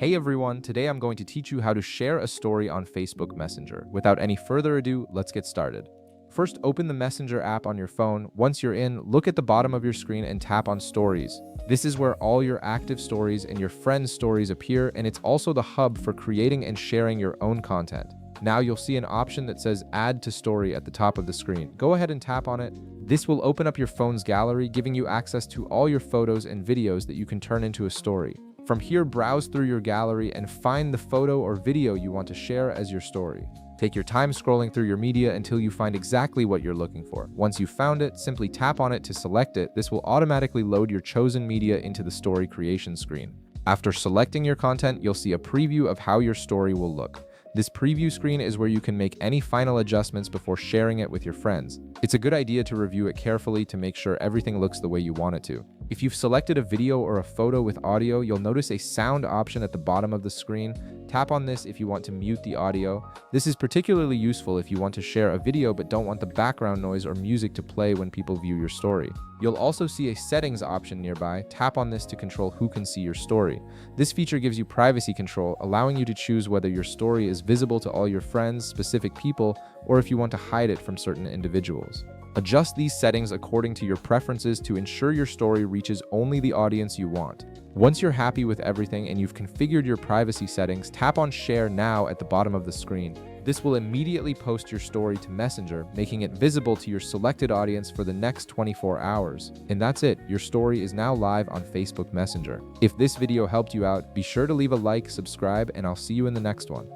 Hey everyone, today I'm going to teach you how to share a story on Facebook Messenger. Without any further ado, let's get started. First, open the Messenger app on your phone. Once you're in, look at the bottom of your screen and tap on Stories. This is where all your active stories and your friends' stories appear, and it's also the hub for creating and sharing your own content. Now you'll see an option that says Add to Story at the top of the screen. Go ahead and tap on it. This will open up your phone's gallery, giving you access to all your photos and videos that you can turn into a story. From here, browse through your gallery and find the photo or video you want to share as your story. Take your time scrolling through your media until you find exactly what you're looking for. Once you've found it, simply tap on it to select it. This will automatically load your chosen media into the story creation screen. After selecting your content, you'll see a preview of how your story will look. This preview screen is where you can make any final adjustments before sharing it with your friends. It's a good idea to review it carefully to make sure everything looks the way you want it to. If you've selected a video or a photo with audio, you'll notice a sound option at the bottom of the screen. Tap on this if you want to mute the audio. This is particularly useful if you want to share a video but don't want the background noise or music to play when people view your story. You'll also see a settings option nearby. Tap on this to control who can see your story. This feature gives you privacy control, allowing you to choose whether your story is visible to all your friends, specific people, or if you want to hide it from certain individuals. Adjust these settings according to your preferences to ensure your story reaches only the audience you want. Once you're happy with everything and you've configured your privacy settings, tap on Share Now at the bottom of the screen. This will immediately post your story to Messenger, making it visible to your selected audience for the next 24 hours. And that's it, your story is now live on Facebook Messenger. If this video helped you out, be sure to leave a like, subscribe, and I'll see you in the next one.